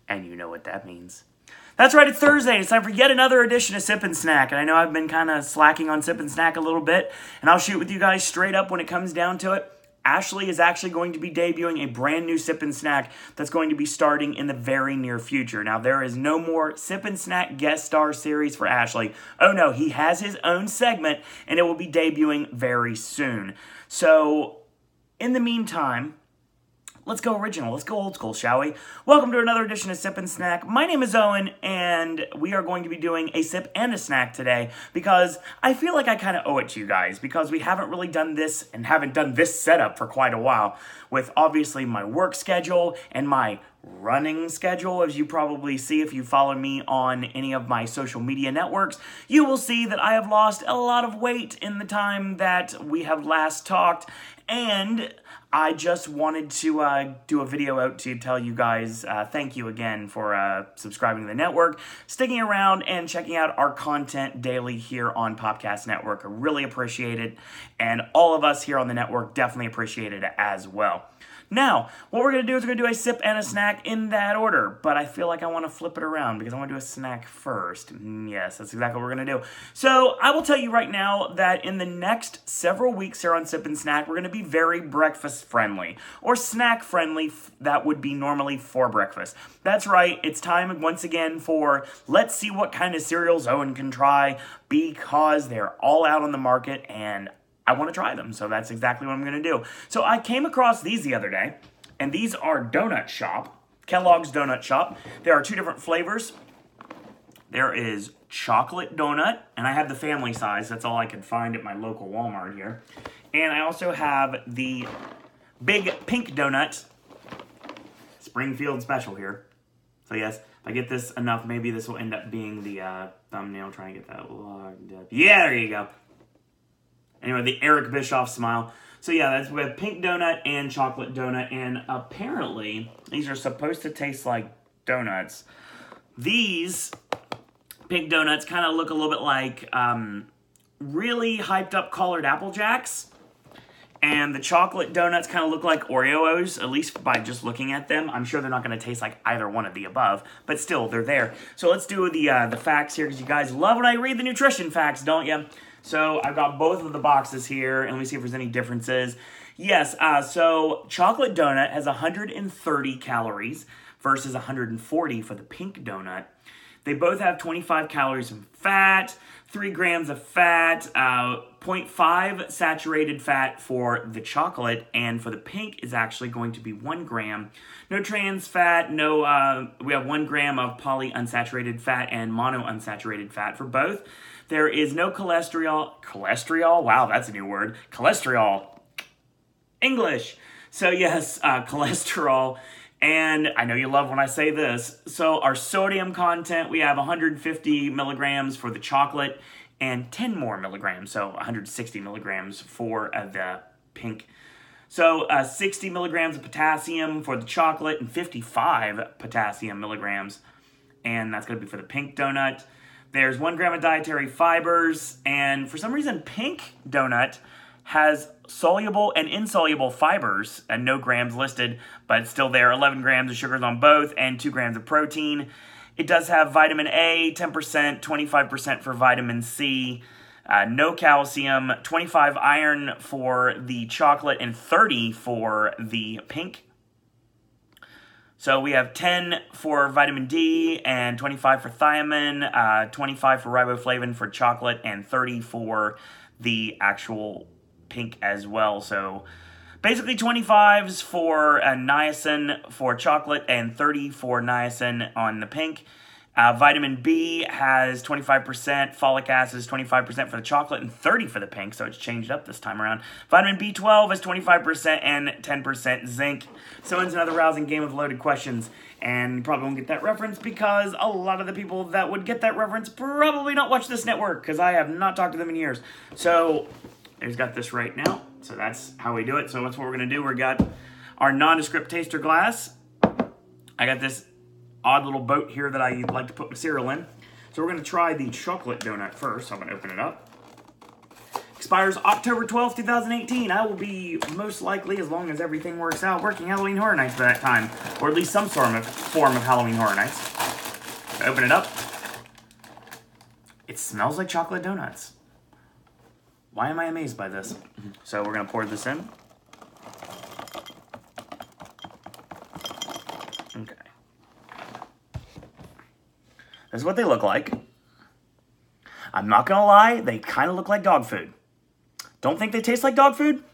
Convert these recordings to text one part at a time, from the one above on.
And you know what that means. That's right, it's Thursday. It's time for yet another edition of Sip and Snack. And I know I've been kind of slacking on Sip and Snack a little bit. And I'll shoot with you guys straight up when it comes down to it. Ashley is actually going to be debuting a brand new Sip and Snack that's going to be starting in the very near future. Now, there is no more Sip and Snack guest star series for Ashley. Oh no, he has his own segment, and it will be debuting very soon. So, in the meantime, let's go original. Let's go old school, shall we? Welcome to another edition of Sip and Snack. My name is Owen, and we are going to be doing a sip and a snack today because I feel like I kind of owe it to you guys because we haven't really done this and haven't done this setup for quite a while with obviously my work schedule and my running schedule. As you probably see if you follow me on any of my social media networks, you will see that I have lost a lot of weight in the time that we have last talked, and I just wanted to do a video out to tell you guys thank you again for subscribing to the network, sticking around, and checking out our content daily here on Popcast Network. I really appreciate it, and all of us here on the network definitely appreciate it as well. Now, what we're going to do is we're going to do a sip and a snack in that order, but I feel like I want to flip it around because I want to do a snack first. Yes, that's exactly what we're going to do. So, I will tell you right now that in the next several weeks here on Sip and Snack, we're going to be very breakfast friendly, or snack friendly, that would be normally for breakfast. That's right, it's time once again for let's see what kind of cereals Owen can try because they're all out on the market and I want to try them, so that's exactly what I'm going to do. So I came across these the other day, and these are Donut Shop, Kellogg's Donut Shop. There are two different flavors. There is chocolate donut, and I have the family size. That's all I could find at my local Walmart here. And I also have the big pink donut, Springfield special here. So yes, if I get this enough, maybe this will end up being the thumbnail. Try and get that logged up. Yeah, there you go. Anyway, the Eric Bischoff smile. So yeah, we have pink donut and chocolate donut, and apparently these are supposed to taste like donuts. These pink donuts kind of look a little bit like really hyped up colored Apple Jacks, and the chocolate donuts kind of look like Oreos, at least by just looking at them. I'm sure they're not going to taste like either one of the above, but still, they're there. So let's do the facts here, because you guys love when I read the nutrition facts, don't you? So I've got both of the boxes here, and let me see if there's any differences. Yes, so chocolate donut has 130 calories versus 140 for the pink donut. They both have 25 calories of fat, 3 grams of fat, 0.5 saturated fat for the chocolate, and for the pink is actually going to be 1 gram. No trans fat, we have 1 gram of polyunsaturated fat and monounsaturated fat for both. There is no cholesterol, wow, that's a new word, cholesterol, English. So yes, cholesterol, and I know you love when I say this. So our sodium content, we have 150 milligrams for the chocolate and 10 more milligrams, so 160 milligrams for the pink. So 60 milligrams of potassium for the chocolate and 55 potassium milligrams, and that's going to be for the pink donut. There's 1 gram of dietary fibers, and for some reason, pink donut has soluble and insoluble fibers, and no grams listed, but it's still there. 11 grams of sugars on both, and 2 grams of protein. It does have vitamin A, 10%, 25% for vitamin C, no calcium, 25 iron for the chocolate, and 30 for the pink. So we have 10 for vitamin D and 25 for thiamine, 25 for riboflavin for chocolate, and 30 for the actual pink as well. So basically 25s for niacin for chocolate and 30 for niacin on the pink. Vitamin B has 25%, folic acid is 25% for the chocolate, and 30 for the pink, so it's changed up this time around. Vitamin B12 is 25% and 10% zinc. So it's another rousing game of loaded questions, and you probably won't get that reference because a lot of the people that would get that reference probably not watch this network, because I have not talked to them in years. So there's got this right now, so that's how we do it. So that's what we're going to do. We got our nondescript taster glass. I got this odd little boat here that I like to put my cereal in. So we're going to try the chocolate donut first. So I'm going to open it up. Expires October 12th, 2018. I will be, most likely, as long as everything works out, working Halloween Horror Nights by that time. Or at least some form of Halloween Horror Nights. Open it up. It smells like chocolate donuts. Why am I amazed by this? So we're going to pour this in. Okay. This is what they look like. I'm not going to lie, they kind of look like dog food. Don't think they taste like dog food?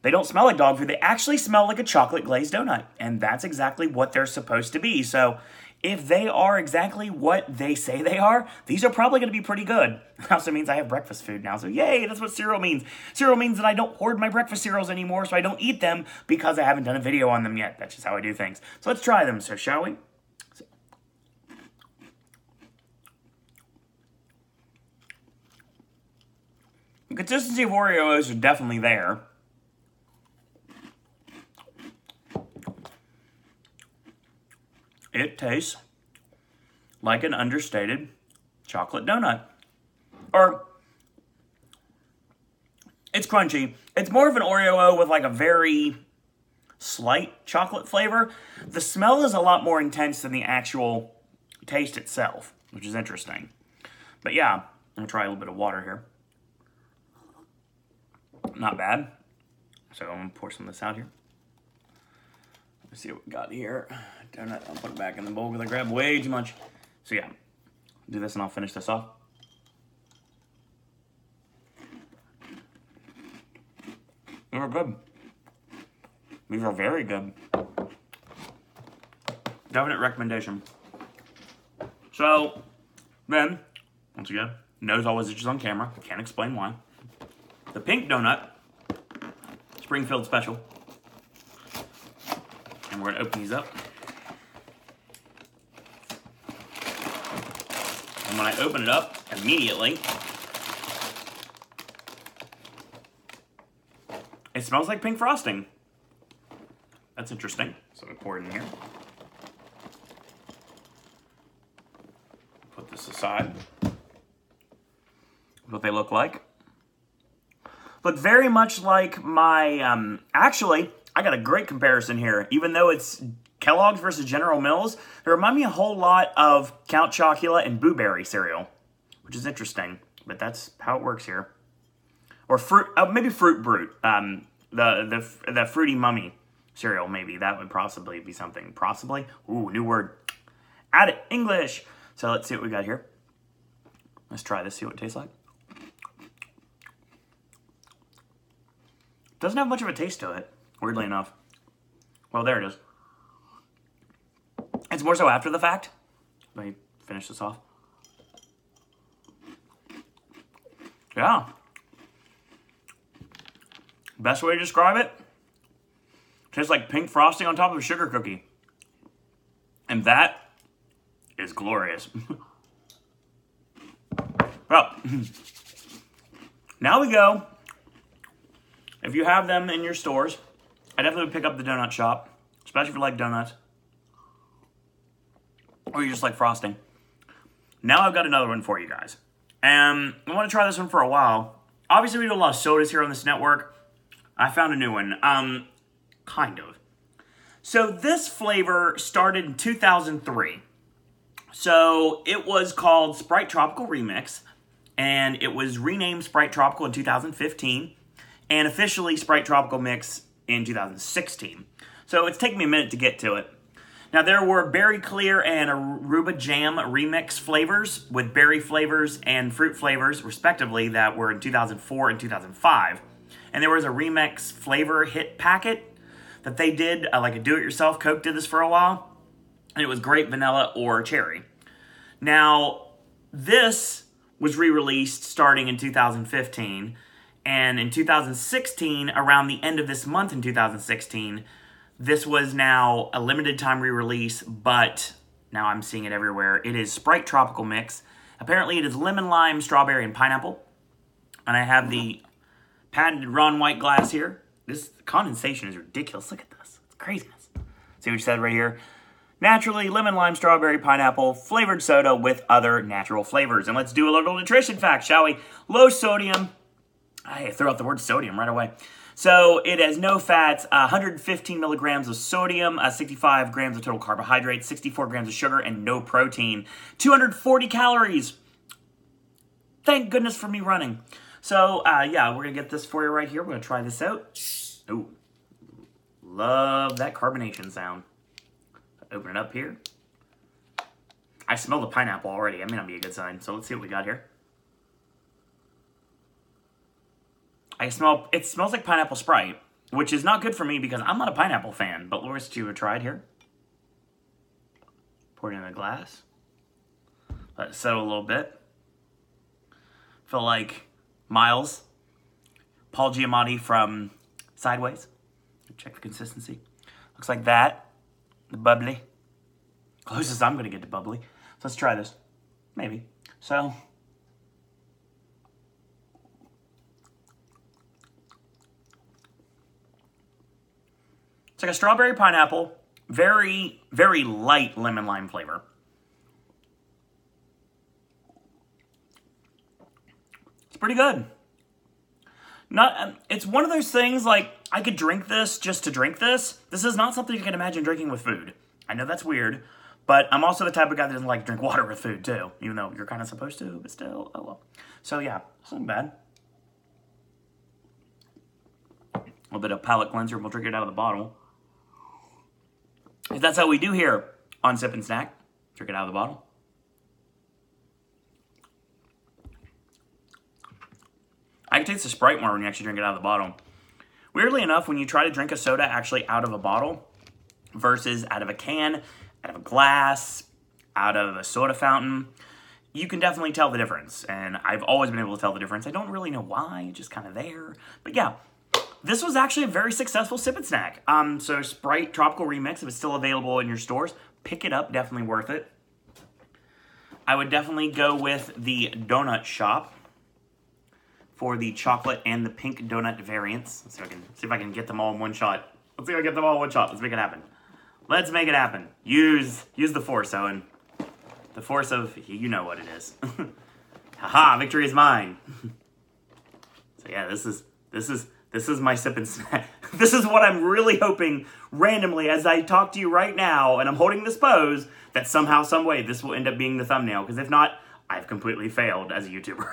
They don't smell like dog food. They actually smell like a chocolate glazed donut. And that's exactly what they're supposed to be. So if they are exactly what they say they are, these are probably going to be pretty good. It also means I have breakfast food now. So yay, that's what cereal means. Cereal means that I don't hoard my breakfast cereals anymore, so I don't eat them because I haven't done a video on them yet. That's just how I do things. So let's try them. So shall we? The consistency of Oreos are definitely there. It tastes like an understated chocolate donut. Or, it's crunchy. It's more of an Oreo with like a very slight chocolate flavor. The smell is a lot more intense than the actual taste itself, which is interesting. But yeah, I'm going to try a little bit of water here. Not bad. So I'm going to pour some of this out here. Let's see what we got here. Donut, I'll put it back in the bowl because I grabbed way too much. So yeah, do this and I'll finish this off. These are good. These are very good. Definite recommendation. So, then, once again, nose always itches on camera. Can't explain why. The pink donut, Springfield Special. And we're going to open these up. And when I open it up, immediately, it smells like pink frosting. That's interesting. So I pour it in here. Put this aside. What they look like. Look very much like my, actually, I got a great comparison here. Even though it's Kellogg's versus General Mills, they remind me a whole lot of Count Chocula and Boo Berry cereal, which is interesting, but that's how it works here. Or fruit, maybe Fruit Brute, the Fruity Mummy cereal, maybe. That would possibly be something. Possibly? Ooh, new word. Add it, English. So let's see what we got here. Let's try this, see what it tastes like. Doesn't have much of a taste to it, weirdly enough. Well, there it is. It's more so after the fact. Let me finish this off. Yeah. Best way to describe it, tastes like pink frosting on top of a sugar cookie. And that is glorious. Well, now we go. If you have them in your stores, I definitely would pick up the donut shop, especially if you like donuts. Or you just like frosting. Now I've got another one for you guys. And I want to try this one for a while. Obviously, we do a lot of sodas here on this network. I found a new one. Kind of. So this flavor started in 2003. So it was called Sprite Tropical Remix. And it was renamed Sprite Tropical in 2015. And officially Sprite Tropical Mix in 2016. So it's taken me a minute to get to it. Now there were Berry Clear and Aruba Jam remix flavors with berry flavors and fruit flavors respectively that were in 2004 and 2005. And there was a remix flavor hit packet that they did, like a do-it-yourself. Coke did this for a while. And it was grape, vanilla, or cherry. Now this was re-released starting in 2015. And in 2016, around the end of this month in 2016, this was now a limited time re-release, but now I'm seeing it everywhere. It is Sprite Tropical Mix. Apparently it is lemon, lime, strawberry, and pineapple. And I have the patented Ron White glass here. This condensation is ridiculous. Look at this. It's craziness. See what you said right here? Naturally, lemon, lime, strawberry, pineapple, flavored soda with other natural flavors. And let's do a little nutrition fact, shall we? Low sodium, I threw out the word sodium right away. So it has no fats, 115 milligrams of sodium, 65 grams of total carbohydrates, 64 grams of sugar, and no protein. 240 calories. Thank goodness for me running. So, yeah, we're going to get this for you right here. We're going to try this out. Ooh, love that carbonation sound. Open it up here. I smell the pineapple already. That may not be a good sign. So let's see what we got here. It smells like pineapple Sprite, which is not good for me because I'm not a pineapple fan. But let's give it a try here. Pour it in a glass. Let it settle a little bit. Feel like Miles, Paul Giamatti from Sideways. Check the consistency. Looks like that. The bubbly. Closest I'm going to get to bubbly. So let's try this. Maybe. So. It's like a strawberry pineapple. Very, very light lemon lime flavor. It's pretty good. It's one of those things like, I could drink this just to drink this. This is not something you can imagine drinking with food. I know that's weird, but I'm also the type of guy that doesn't like to drink water with food too, even though you're kind of supposed to, but still, oh well. So yeah, it's not bad. A little bit of palate cleanser, we'll drink it out of the bottle. If that's how we do here on Sip and Snack, drink it out of the bottle. I can taste the Sprite more when you actually drink it out of the bottle. Weirdly enough, when you try to drink a soda actually out of a bottle versus out of a can, out of a glass, out of a soda fountain, you can definitely tell the difference. And I've always been able to tell the difference. I don't really know why, it's just kind of there. But yeah, this was actually a very successful Sip and Snack. So Sprite Tropical Remix, if it's still available in your stores, pick it up, definitely worth it. I would definitely go with the Donut Shop for the chocolate and the pink donut variants. Let's see if I can get them all in one shot. Let's see if I can get them all in one shot. Let's make it happen. Let's make it happen. Use the force, Owen. The force of, you know what it is. Haha, victory is mine. So yeah, this is my Sip and Snack. This is what I'm really hoping randomly as I talk to you right now and I'm holding this pose that somehow, some way this will end up being the thumbnail. Because if not, I've completely failed as a YouTuber.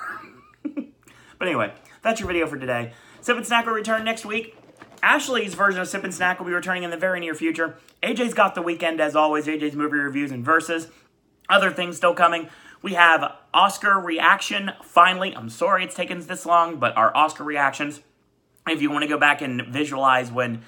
But anyway, that's your video for today. Sip and Snack will return next week. Ashley's version of Sip and Snack will be returning in the very near future. AJ's got the weekend as always. AJ's movie reviews and verses. Other things still coming. We have Oscar reaction. Finally, I'm sorry it's taken this long, but our Oscar reactions. If you want to go back and visualize when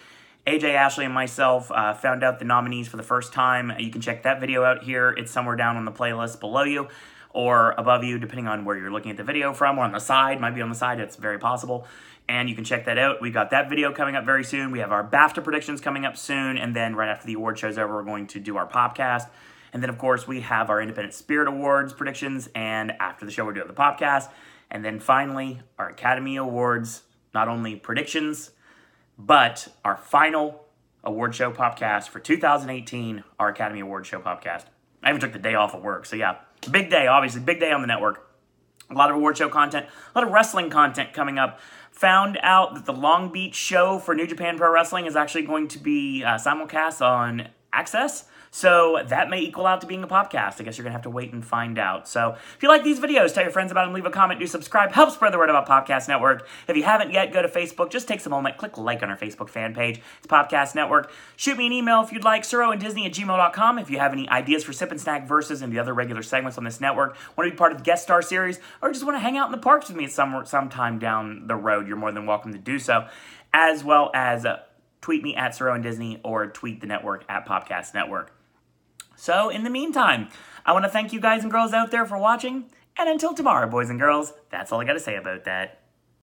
AJ, Ashley, and myself found out the nominees for the first time, you can check that video out here. It's somewhere down on the playlist below you or above you, depending on where you're looking at the video from, or on the side. Might be on the side. It's very possible. And you can check that out. We got that video coming up very soon. We have our BAFTA predictions coming up soon. And then right after the award show's over, we're going to do our podcast. And then, of course, we have our Independent Spirit Awards predictions. And after the show, we're doing the podcast. And then finally, our Academy Awards, not only predictions, but our final award show podcast for 2018, our Academy Award show podcast. I even took the day off of work. So yeah, big day, obviously. Big day on the network. A lot of award show content. A lot of wrestling content coming up. Found out that the Long Beach show for New Japan Pro Wrestling is actually going to be simulcast on Access. So that may equal out to being a podcast. I guess you're going to have to wait and find out. So if you like these videos, tell your friends about them, leave a comment, do subscribe, help spread the word about Podcast Network. If you haven't yet, go to Facebook. Just takes a moment. Click like on our Facebook fan page. It's Podcast Network. Shoot me an email if you'd like, suroanddisney@gmail.com. If you have any ideas for Sip and Snack Versus and the other regular segments on this network, want to be part of the guest star series, or just want to hang out in the parks with me at sometime down the road, you're more than welcome to do so. As well as tweet me at suroanddisney or tweet the network at Podcast Network. So, in the meantime, I want to thank you guys and girls out there for watching. And until tomorrow, boys and girls, that's all I got to say about that.